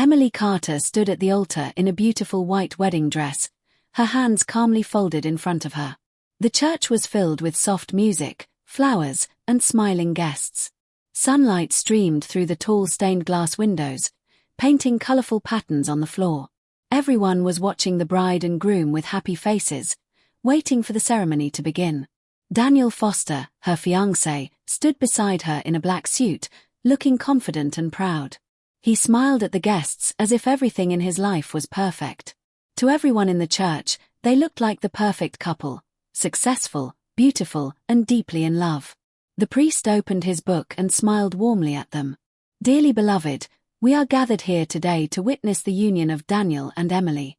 Emily Carter stood at the altar in a beautiful white wedding dress, her hands calmly folded in front of her. The church was filled with soft music, flowers, and smiling guests. Sunlight streamed through the tall stained glass windows, painting colorful patterns on the floor. Everyone was watching the bride and groom with happy faces, waiting for the ceremony to begin. Daniel Foster, her fiancé, stood beside her in a black suit, looking confident and proud. He smiled at the guests as if everything in his life was perfect. To everyone in the church, they looked like the perfect couple, successful, beautiful, and deeply in love. The priest opened his book and smiled warmly at them. "Dearly beloved, we are gathered here today to witness the union of Daniel and Emily."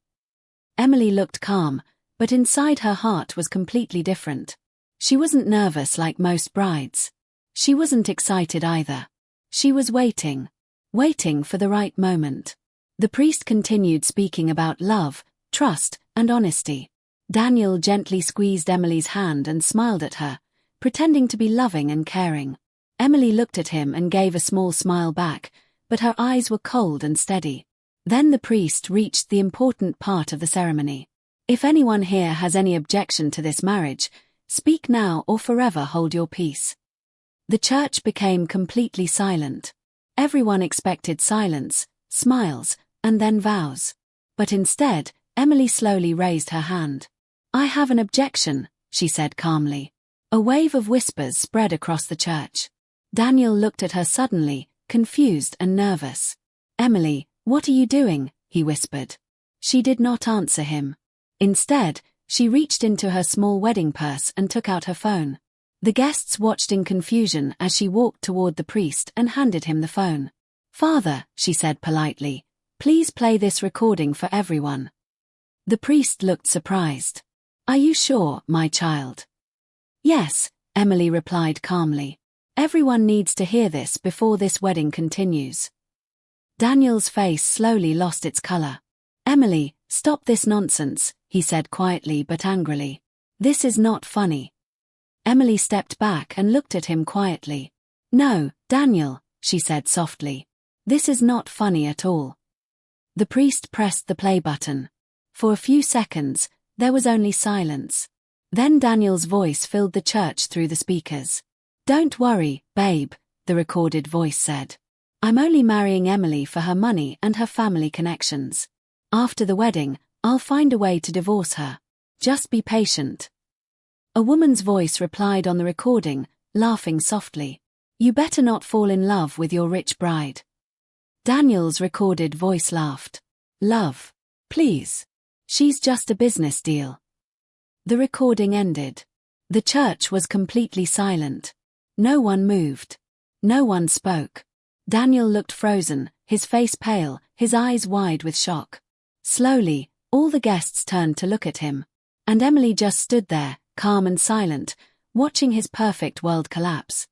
Emily looked calm, but inside her heart was completely different. She wasn't nervous like most brides. She wasn't excited either. She was waiting for the right moment. The priest continued speaking about love, trust, and honesty. Daniel gently squeezed Emily's hand and smiled at her, pretending to be loving and caring. Emily looked at him and gave a small smile back, but her eyes were cold and steady. Then the priest reached the important part of the ceremony. "If anyone here has any objection to this marriage, speak now or forever hold your peace." The church became completely silent. Everyone expected silence, smiles, and then vows. But instead, Emily slowly raised her hand. "I have an objection," she said calmly. A wave of whispers spread across the church. Daniel looked at her suddenly, confused and nervous. "Emily, what are you doing?" he whispered. She did not answer him. Instead, she reached into her small wedding purse and took out her phone. The guests watched in confusion as she walked toward the priest and handed him the phone. "Father," she said politely, "please play this recording for everyone." The priest looked surprised. "Are you sure, my child?" "Yes," Emily replied calmly. "Everyone needs to hear this before this wedding continues." Daniel's face slowly lost its color. "Emily, stop this nonsense," he said quietly but angrily. "This is not funny." Emily stepped back and looked at him quietly. "No, Daniel," she said softly. "This is not funny at all." The priest pressed the play button. For a few seconds, there was only silence. Then Daniel's voice filled the church through the speakers. "Don't worry, babe," the recorded voice said. "I'm only marrying Emily for her money and her family connections. After the wedding, I'll find a way to divorce her. Just be patient." A woman's voice replied on the recording, laughing softly. "You better not fall in love with your rich bride." Daniel's recorded voice laughed. "Love? Please. She's just a business deal." The recording ended. The church was completely silent. No one moved. No one spoke. Daniel looked frozen, his face pale, his eyes wide with shock. Slowly, all the guests turned to look at him. And Emily just stood there, calm and silent, watching his perfect world collapse.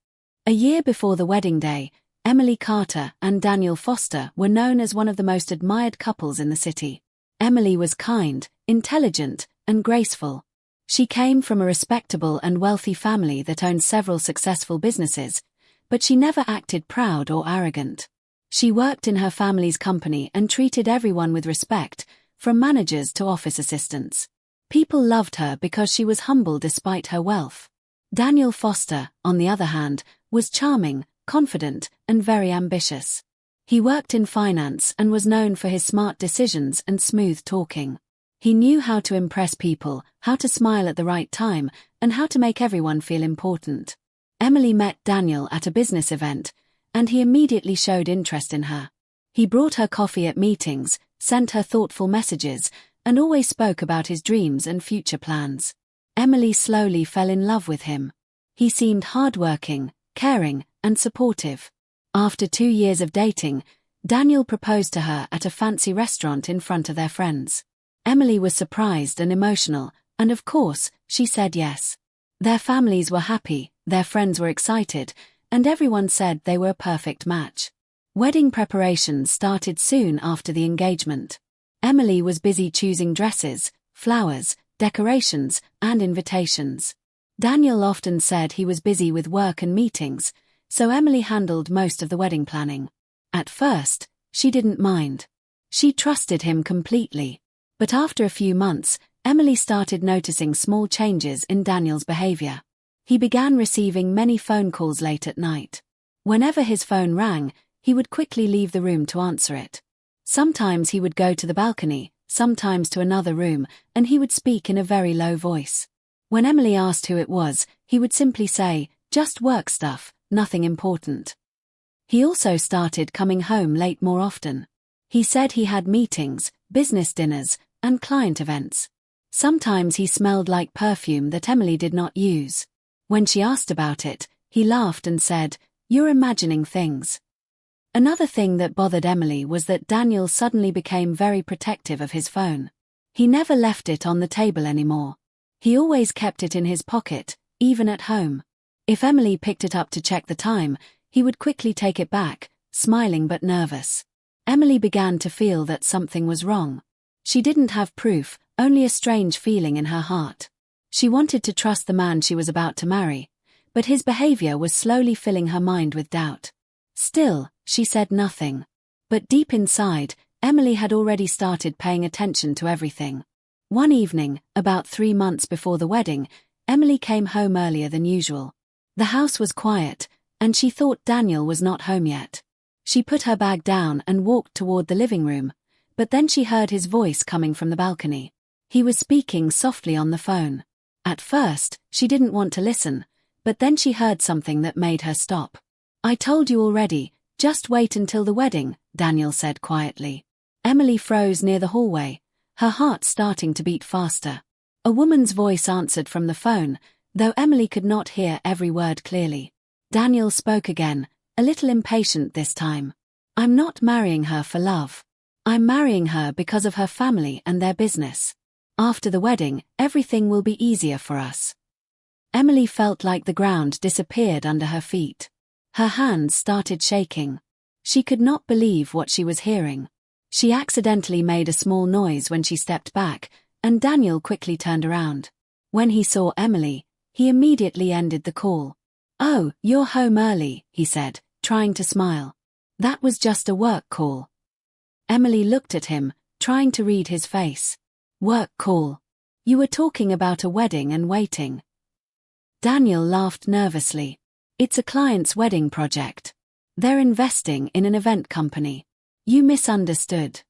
A year before the wedding day, Emily Carter and Daniel Foster were known as one of the most admired couples in the city. Emily was kind, intelligent, and graceful. She came from a respectable and wealthy family that owned several successful businesses, but she never acted proud or arrogant. She worked in her family's company and treated everyone with respect, from managers to office assistants. People loved her because she was humble despite her wealth. Daniel Foster, on the other hand, was charming, confident, and very ambitious. He worked in finance and was known for his smart decisions and smooth talking. He knew how to impress people, how to smile at the right time, and how to make everyone feel important. Emily met Daniel at a business event, and he immediately showed interest in her. He brought her coffee at meetings, sent her thoughtful messages, and always spoke about his dreams and future plans. Emily slowly fell in love with him. He seemed hardworking, caring, and supportive. After 2 years of dating, Daniel proposed to her at a fancy restaurant in front of their friends. Emily was surprised and emotional, and of course, she said yes. Their families were happy, their friends were excited, and everyone said they were a perfect match. Wedding preparations started soon after the engagement. Emily was busy choosing dresses, flowers, decorations, and invitations. Daniel often said he was busy with work and meetings, so Emily handled most of the wedding planning. At first, she didn't mind. She trusted him completely. But after a few months, Emily started noticing small changes in Daniel's behavior. He began receiving many phone calls late at night. Whenever his phone rang, he would quickly leave the room to answer it. Sometimes he would go to the balcony, sometimes to another room, and he would speak in a very low voice. When Emily asked who it was, he would simply say, "Just work stuff, nothing important." He also started coming home late more often. He said he had meetings, business dinners, and client events. Sometimes he smelled like perfume that Emily did not use. When she asked about it, he laughed and said, "You're imagining things." Another thing that bothered Emily was that Daniel suddenly became very protective of his phone. He never left it on the table anymore. He always kept it in his pocket, even at home. If Emily picked it up to check the time, he would quickly take it back, smiling but nervous. Emily began to feel that something was wrong. She didn't have proof, only a strange feeling in her heart. She wanted to trust the man she was about to marry, but his behavior was slowly filling her mind with doubt. Still, she said nothing. But deep inside, Emily had already started paying attention to everything. One evening, about 3 months before the wedding, Emily came home earlier than usual. The house was quiet, and she thought Daniel was not home yet. She put her bag down and walked toward the living room, but then she heard his voice coming from the balcony. He was speaking softly on the phone. At first, she didn't want to listen, but then she heard something that made her stop. "I told you already, just wait until the wedding," Daniel said quietly. Emily froze near the hallway, her heart starting to beat faster. A woman's voice answered from the phone, though Emily could not hear every word clearly. Daniel spoke again, a little impatient this time. "I'm not marrying her for love. I'm marrying her because of her family and their business. After the wedding, everything will be easier for us." Emily felt like the ground disappeared under her feet. Her hands started shaking. She could not believe what she was hearing. She accidentally made a small noise when she stepped back, and Daniel quickly turned around. When he saw Emily, he immediately ended the call. "Oh, you're home early," he said, trying to smile. "That was just a work call." Emily looked at him, trying to read his face. "Work call? You were talking about a wedding and waiting." Daniel laughed nervously. "It's a client's wedding project. They're investing in an event company. You misunderstood."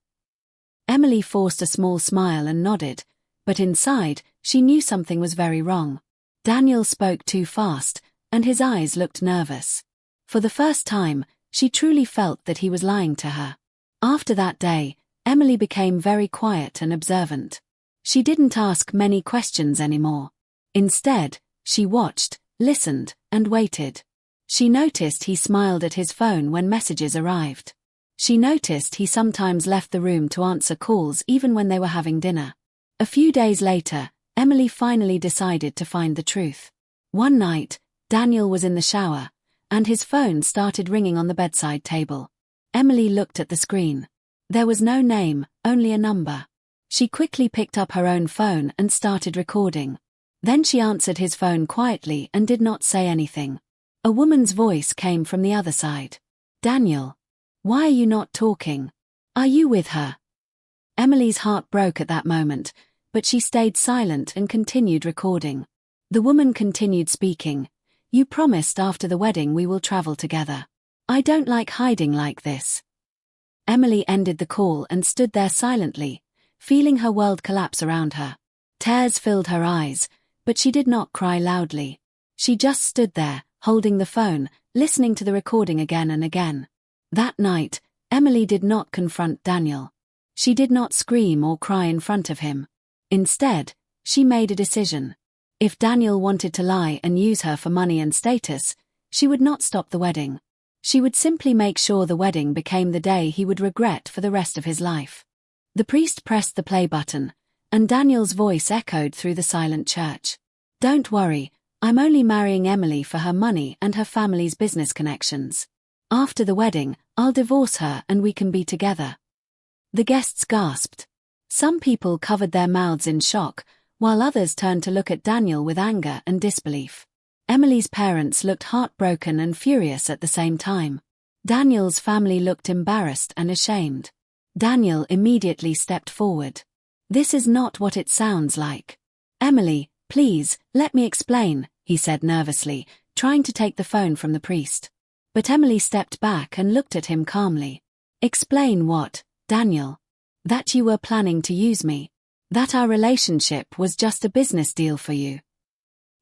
Emily forced a small smile and nodded, but inside, she knew something was very wrong. Daniel spoke too fast, and his eyes looked nervous. For the first time, she truly felt that he was lying to her. After that day, Emily became very quiet and observant. She didn't ask many questions anymore. Instead, she watched, listened, and waited. She noticed he smiled at his phone when messages arrived. She noticed he sometimes left the room to answer calls even when they were having dinner. A few days later, Emily finally decided to find the truth. One night, Daniel was in the shower, and his phone started ringing on the bedside table. Emily looked at the screen. There was no name, only a number. She quickly picked up her own phone and started recording. Then she answered his phone quietly and did not say anything. A woman's voice came from the other side. "Daniel, why are you not talking? Are you with her?" Emily's heart broke at that moment, but she stayed silent and continued recording. The woman continued speaking. "You promised after the wedding we will travel together. I don't like hiding like this." Emily ended the call and stood there silently, feeling her world collapse around her. Tears filled her eyes, but she did not cry loudly. She just stood there, holding the phone, listening to the recording again and again. That night, Emily did not confront Daniel. She did not scream or cry in front of him. Instead, she made a decision. If Daniel wanted to lie and use her for money and status, she would not stop the wedding. She would simply make sure the wedding became the day he would regret for the rest of his life. The priest pressed the play button, and Daniel's voice echoed through the silent church. "Don't worry, I'm only marrying Emily for her money and her family's business connections. After the wedding, I'll divorce her and we can be together." The guests gasped. Some people covered their mouths in shock, while others turned to look at Daniel with anger and disbelief. Emily's parents looked heartbroken and furious at the same time. Daniel's family looked embarrassed and ashamed. Daniel immediately stepped forward. "This is not what it sounds like." "Emily, please, let me explain," he said nervously, trying to take the phone from the priest. But Emily stepped back and looked at him calmly. "Explain what, Daniel?" "That you were planning to use me. That our relationship was just a business deal for you."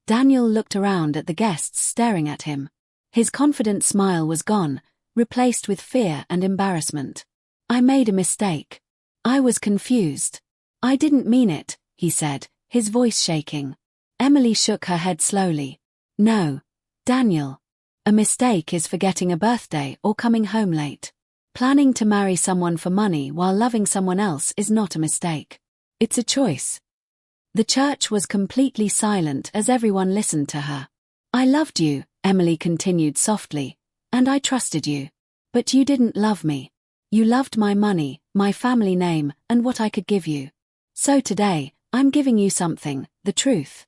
Daniel looked around at the guests staring at him. His confident smile was gone, replaced with fear and embarrassment. "I made a mistake. I was confused. I didn't mean it," he said, his voice shaking. Emily shook her head slowly. "No, Daniel. A mistake is forgetting a birthday or coming home late. Planning to marry someone for money while loving someone else is not a mistake. It's a choice." The church was completely silent as everyone listened to her. "I loved you," Emily continued softly, "and I trusted you. But you didn't love me. You loved my money, my family name, and what I could give you. So today, I'm giving you something, the truth."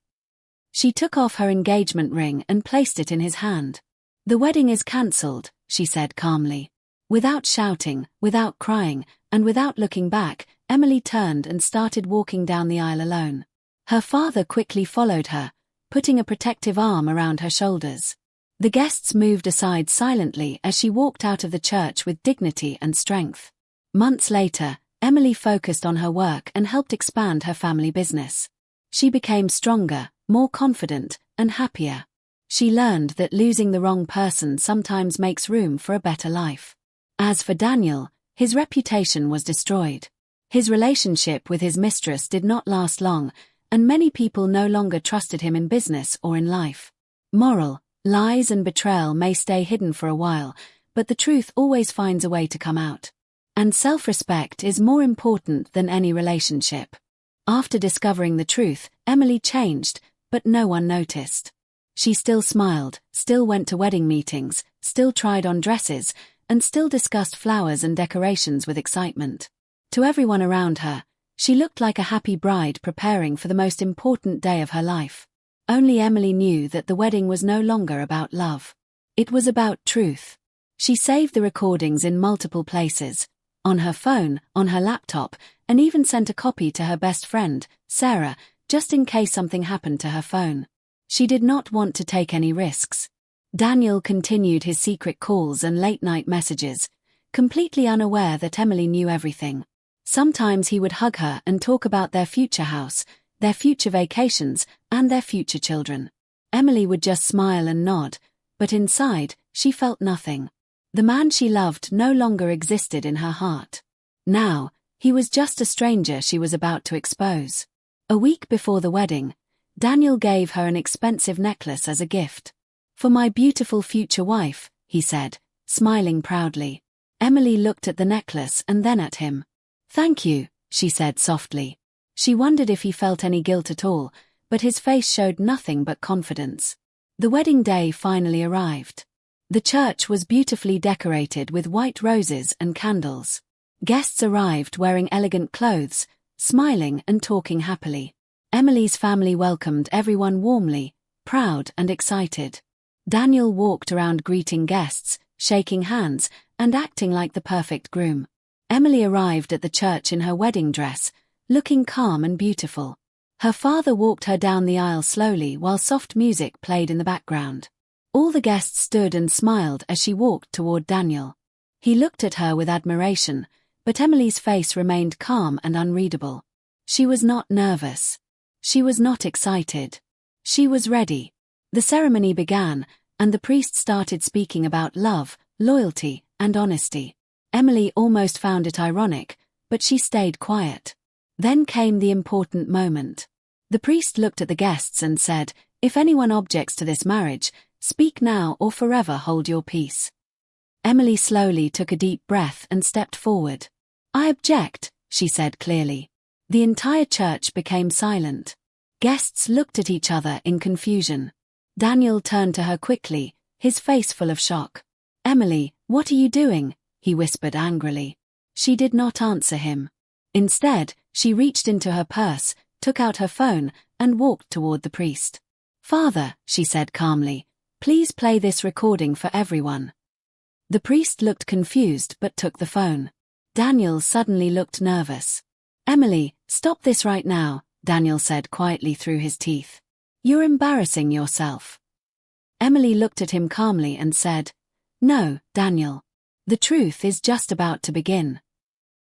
She took off her engagement ring and placed it in his hand. "The wedding is cancelled," she said calmly. Without shouting, without crying, and without looking back, Emily turned and started walking down the aisle alone. Her father quickly followed her, putting a protective arm around her shoulders. The guests moved aside silently as she walked out of the church with dignity and strength. Months later, Emily focused on her work and helped expand her family business. She became stronger, more confident, and happier. She learned that losing the wrong person sometimes makes room for a better life. As for Daniel, his reputation was destroyed. His relationship with his mistress did not last long, and many people no longer trusted him in business or in life. Moral: lies and betrayal may stay hidden for a while, but the truth always finds a way to come out. And self-respect is more important than any relationship. After discovering the truth, Emily changed, but no one noticed. She still smiled, still went to wedding meetings, still tried on dresses, and still discussed flowers and decorations with excitement. To everyone around her, she looked like a happy bride preparing for the most important day of her life. Only Emily knew that the wedding was no longer about love. It was about truth. She saved the recordings in multiple places, on her phone, on her laptop, and even sent a copy to her best friend, Sarah, just in case something happened to her phone. She did not want to take any risks. Daniel continued his secret calls and late-night messages, completely unaware that Emily knew everything. Sometimes he would hug her and talk about their future house, their future vacations, and their future children. Emily would just smile and nod, but inside, she felt nothing. The man she loved no longer existed in her heart. Now, he was just a stranger she was about to expose. A week before the wedding, Daniel gave her an expensive necklace as a gift. "For my beautiful future wife," he said, smiling proudly. Emily looked at the necklace and then at him. "Thank you," she said softly. She wondered if he felt any guilt at all, but his face showed nothing but confidence. The wedding day finally arrived. The church was beautifully decorated with white roses and candles. Guests arrived wearing elegant clothes, smiling and talking happily. Emily's family welcomed everyone warmly, proud and excited. Daniel walked around greeting guests, shaking hands, and acting like the perfect groom. Emily arrived at the church in her wedding dress, looking calm and beautiful. Her father walked her down the aisle slowly while soft music played in the background. All the guests stood and smiled as she walked toward Daniel. He looked at her with admiration, but Emily's face remained calm and unreadable. She was not nervous. She was not excited. She was ready. The ceremony began, and the priest started speaking about love, loyalty, and honesty. Emily almost found it ironic, but she stayed quiet. Then came the important moment. The priest looked at the guests and said, "If anyone objects to this marriage, speak now or forever hold your peace." Emily slowly took a deep breath and stepped forward. "I object," she said clearly. The entire church became silent. Guests looked at each other in confusion. Daniel turned to her quickly, his face full of shock. "Emily, what are you doing?" he whispered angrily. She did not answer him. Instead, she reached into her purse, took out her phone, and walked toward the priest. "Father," she said calmly, "please play this recording for everyone." The priest looked confused but took the phone. Daniel suddenly looked nervous. "Emily, stop this right now," Daniel said quietly through his teeth. "You're embarrassing yourself." Emily looked at him calmly and said, "No, Daniel. The truth is just about to begin."